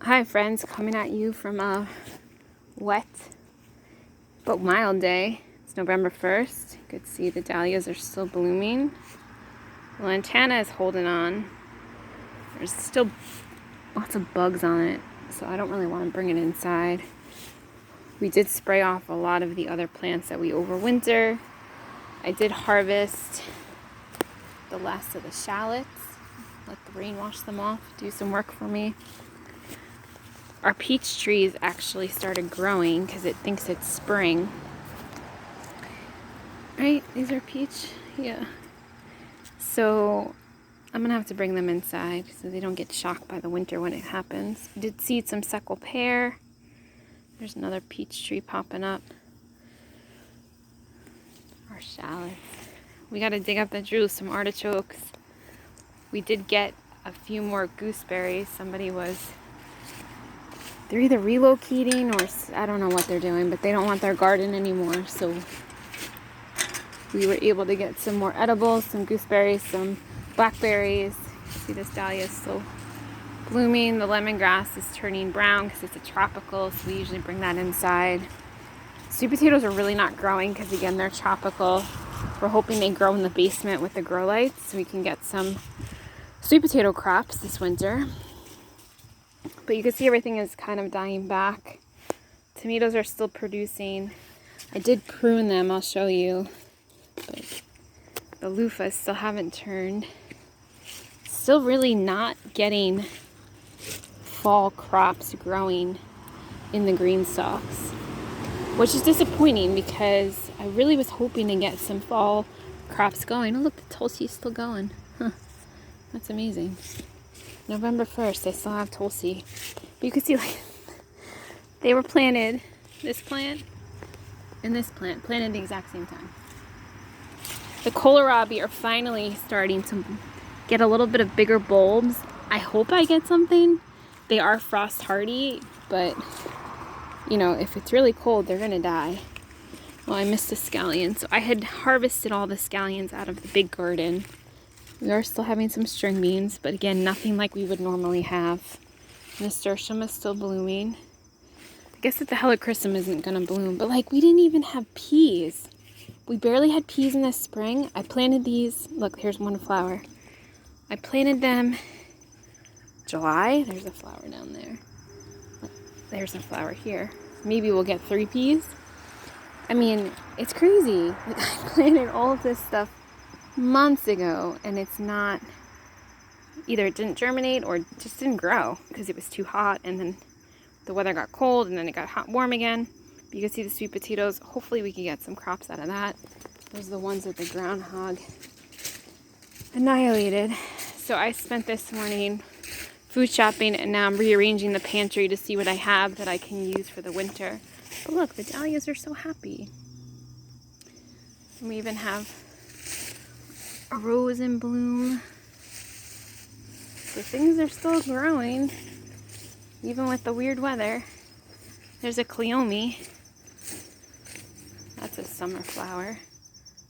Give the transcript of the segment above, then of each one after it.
Hi friends, coming at you from a wet but mild day. It's November 1st. You could see the dahlias are still blooming. The lantana is holding on. There's still lots of bugs on it, so I don't really want to bring it inside. We did spray off a lot of the other plants that we overwinter. I did harvest the last of the shallots. Let the rain wash them off, do some work for me. Our peach trees actually started growing because it thinks it's spring. Right? These are peach? Yeah. So I'm going to have to bring them inside so they don't get shocked by the winter when it happens. I did seed some suckle pear. There's another peach tree popping up. Our shallots. We got to dig up the drew, some artichokes. We did get a few more gooseberries. They're either relocating or I don't know what they're doing, but they don't want their garden anymore. So we were able to get some more edibles, some gooseberries, some blackberries. See, this dahlia is still blooming. The lemongrass is turning brown because it's a tropical, so we usually bring that inside. Sweet potatoes are really not growing because, again, they're tropical. We're hoping they grow in the basement with the grow lights so we can get some sweet potato crops this winter. But you can see everything is kind of dying back. Tomatoes are still producing. I did prune them, I'll show you. But the loofahs still haven't turned. Still really not getting fall crops growing in the green stalks, which is disappointing because I really was hoping to get some fall crops going. Oh look, the Tulsi is still going. Huh. That's amazing. November 1st, I still have Tulsi. But you can see, like, they were planted, this plant and this plant, planted at the exact same time. The kohlrabi are finally starting to get a little bit of bigger bulbs. I hope I get something. They are frost hardy, but, you know, if it's really cold, they're going to die. Well, I missed a scallion. So I had harvested all the scallions out of the big garden. We are still having some string beans, but again, nothing like we would normally have. Nasturtium is still blooming. I guess that the helichrysum isn't going to bloom, but like we didn't even have peas. We barely had peas in the spring. I planted these. Look, here's one flower. I planted them July. There's a flower down there. There's a flower here. Maybe we'll get 3 peas. I mean, it's crazy. Like, I planted all of this stuff months ago, and it's not, either it didn't germinate or just didn't grow because it was too hot, and then the weather got cold and then it got hot warm again. But you can see the sweet potatoes. Hopefully we can get some crops out of that. Those are the ones that the groundhog annihilated. So I spent this morning food shopping, and now I'm rearranging the pantry to see what I have that I can use for the winter. But look, the dahlias are so happy. And we even have a rose in bloom. So things are still growing, even with the weird weather. There's a cleome. That's a summer flower.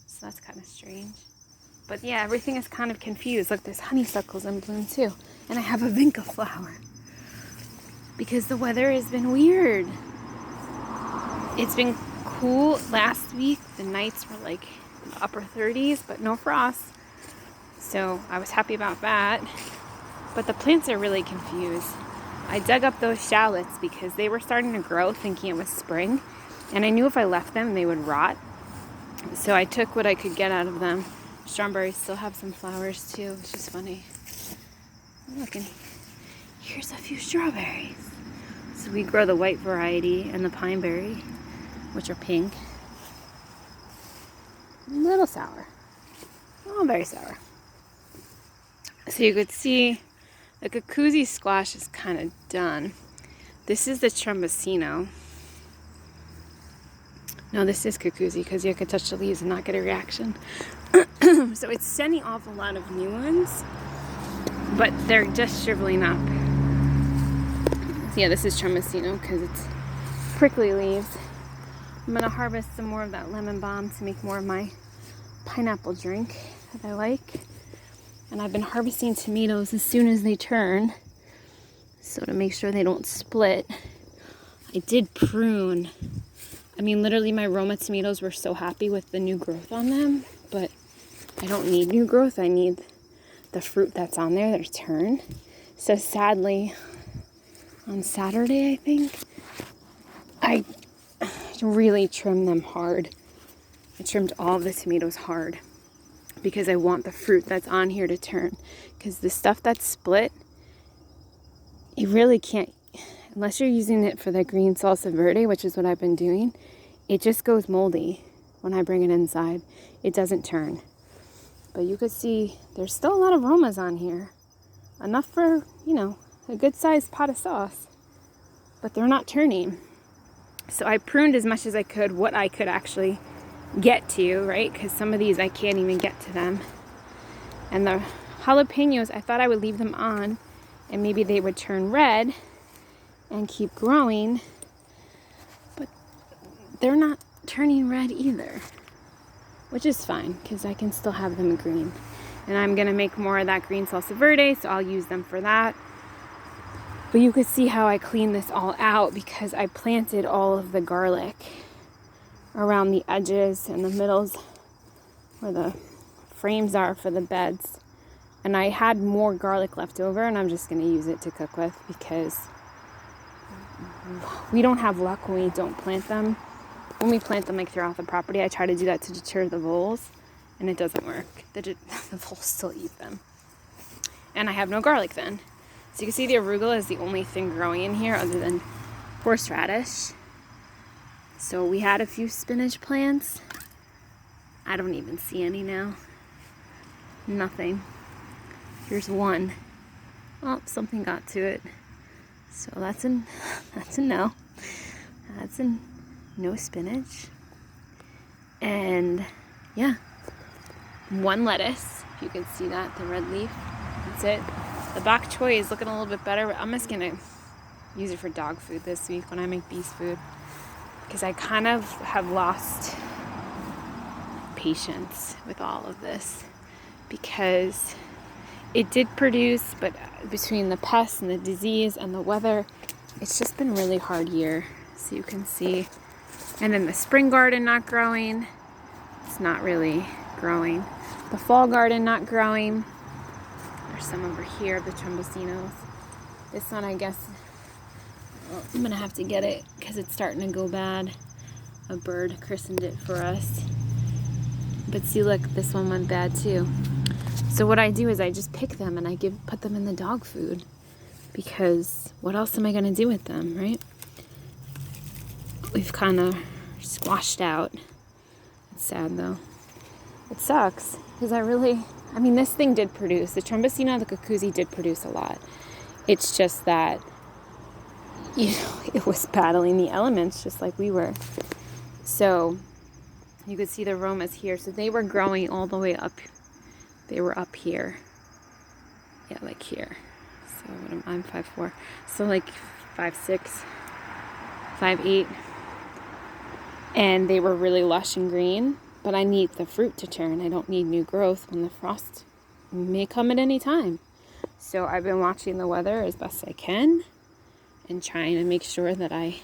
So that's kind of strange. But yeah, everything is kind of confused. Look, there's honeysuckles in bloom too. And I have a vinca flower. Because the weather has been weird. It's been cool last week. The nights were like upper 30s, but no frost. So I was happy about that. But the plants are really confused. I dug up those shallots because they were starting to grow, thinking it was spring. And I knew if I left them, they would rot. So I took what I could get out of them. Strawberries still have some flowers too, which is funny. Look, and here's a few strawberries. So we grow the white variety and the pine berry, which are pink. A little sour. Oh, very sour. So you could see the cucuzi squash is kind of done. This is the Trumbacino. No, this is cucuzi because you could touch the leaves and not get a reaction. So it's sending off a lot of new ones, but they're just shriveling up. So yeah, this is Trumbacino because it's prickly leaves. I'm going to harvest some more of that lemon balm to make more of my pineapple drink that I like. And I've been harvesting tomatoes as soon as they turn. So to make sure they don't split, I did prune. I mean, literally my Roma tomatoes were so happy with the new growth on them, but I don't need new growth. I need the fruit that's on there, their turn. So sadly, on Saturday, I think, I really trimmed them hard. I trimmed all of the tomatoes hard because I want the fruit that's on here to turn. Because the stuff that's split, you really can't, unless you're using it for the green salsa verde, which is what I've been doing, it just goes moldy when I bring it inside. It doesn't turn. But you could see there's still a lot of Romas on here. Enough for, you know, a good sized pot of sauce. But they're not turning. So I pruned as much as I could, what I could actually get to, right? Because some of these I can't even get to them. And the jalapenos, I thought I would leave them on and maybe they would turn red and keep growing. But they're not turning red either, which is fine because I can still have them green. And I'm gonna make more of that green salsa verde, so I'll use them for that. But you could see how I cleaned this all out because I planted all of the garlic around the edges and the middles where the frames are for the beds. And I had more garlic left over, and I'm just going to use it to cook with because we don't have luck when we don't plant them. When we plant them like throughout the property, I try to do that to deter the voles, and it doesn't work. The voles still eat them. And I have no garlic then. So you can see the arugula is the only thing growing in here other than horseradish. So we had a few spinach plants. I don't even see any now. Nothing. Here's one. Oh, something got to it. So that's a no. That's a no spinach. And yeah, one lettuce. If you can see that, the red leaf. That's it. The bok choy is looking a little bit better, but I'm just gonna use it for dog food this week when I make beast food. Because I kind of have lost patience with all of this. Because it did produce, but between the pests and the disease and the weather, it's just been a really hard year. So you can see. And then the spring garden not growing. It's not really growing. The fall garden not growing. There's some over here of the Trembosinos. This one, I guess, well, I'm going to have to get it because it's starting to go bad. A bird christened it for us. But see, look, this one went bad too. So what I do is I just pick them and I put them in the dog food because what else am I going to do with them, right? We've kind of squashed out. It's sad though. It sucks because I mean, this thing did produce. The Trombosino, the Cucuzi did produce a lot. It's just that, you know, it was battling the elements just like we were. So you could see the Romas here. So they were growing all the way up. They were up here. Yeah, like here. So I'm 5'4". So like 5'6", 5'8". And they were really lush and green. But I need the fruit to turn. I don't need new growth when the frost may come at any time. So I've been watching the weather as best I can and trying to make sure that I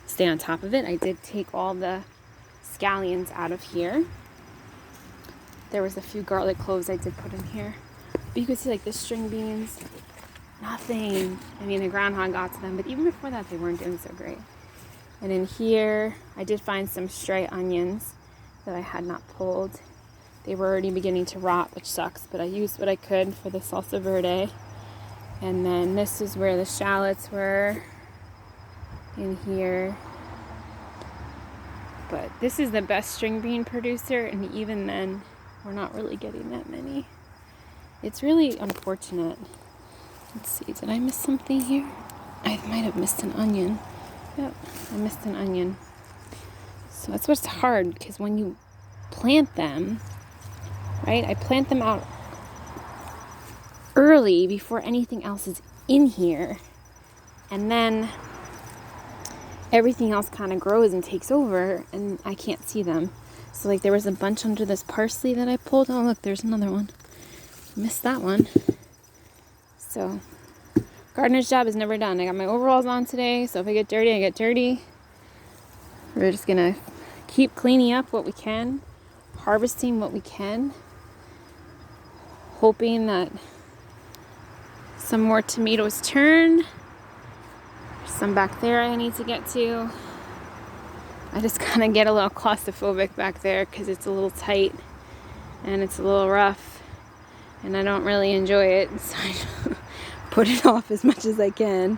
stay on top of it. I did take all the scallions out of here. There was a few garlic cloves I did put in here. But you can see like the string beans, nothing. I mean, the groundhog got to them, but even before that, they weren't doing so great. And in here, I did find some stray onions that I had not pulled. They were already beginning to rot, which sucks, but I used what I could for the salsa verde. And then this is where the shallots were, in here. But this is the best string bean producer, and even then, we're not really getting that many. It's really unfortunate. Let's see, did I miss something here? I might have missed an onion. Yep, I missed an onion. So that's what's hard, because when you plant them, right? I plant them out early before anything else is in here. And then everything else kind of grows and takes over, and I can't see them. So like there was a bunch under this parsley that I pulled. Oh, look, there's another one. Missed that one. So gardener's job is never done. I got my overalls on today, so if I get dirty, I get dirty. We're just gonna keep cleaning up what we can, harvesting what we can, hoping that some more tomatoes turn. There's some back there I need to get to. I just kind of get a little claustrophobic back there because it's a little tight and it's a little rough and I don't really enjoy it, so I put it off as much as I can.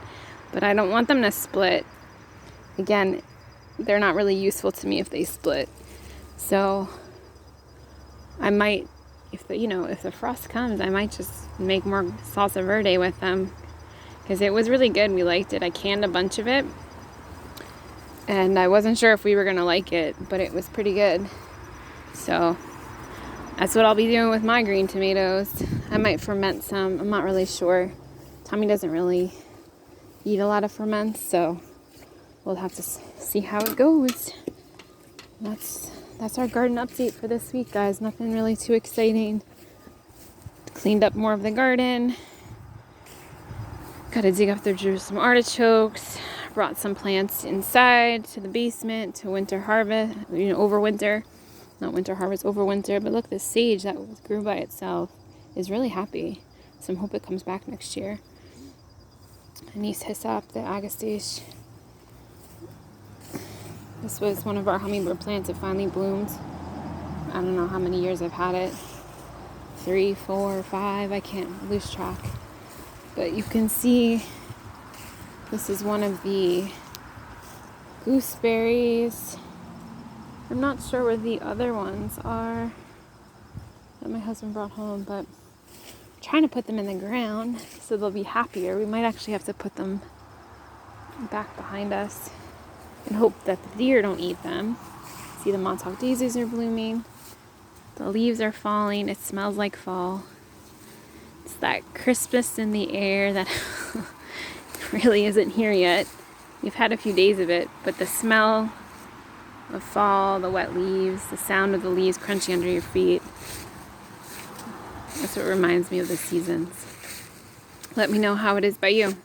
But I don't want them to split. Again, they're not really useful to me if they split. So I might, if the frost comes, I might just make more salsa verde with them because it was really good. We liked it. I canned a bunch of it. And I wasn't sure if we were going to like it, but it was pretty good. So that's what I'll be doing with my green tomatoes. I might ferment some. I'm not really sure. Tommy doesn't really eat a lot of ferments, so we'll have to see how it goes. That's our garden update for this week, guys. Nothing really too exciting. Cleaned up more of the garden. Got to dig up through some artichokes. Brought some plants inside to the basement to winter harvest, overwinter. Not winter harvest, overwinter. But look, this sage that grew by itself is really happy. So I hope it comes back next year. Anise hyssop, the agastache. This was one of our hummingbird plants. It finally bloomed. I don't know how many years I've had it. 3, 4, 5. I can't lose track. But you can see this is one of the gooseberries. I'm not sure where the other ones are that my husband brought home, but I'm trying to put them in the ground so they'll be happier. We might actually have to put them back behind us and hope that the deer don't eat them. See, the Montauk daisies are blooming. The leaves are falling. It smells like fall. It's that crispness in the air that really isn't here yet. We've had a few days of it, but the smell of fall, the wet leaves, the sound of the leaves crunching under your feet, that's what reminds me of the seasons. Let me know how it is by you.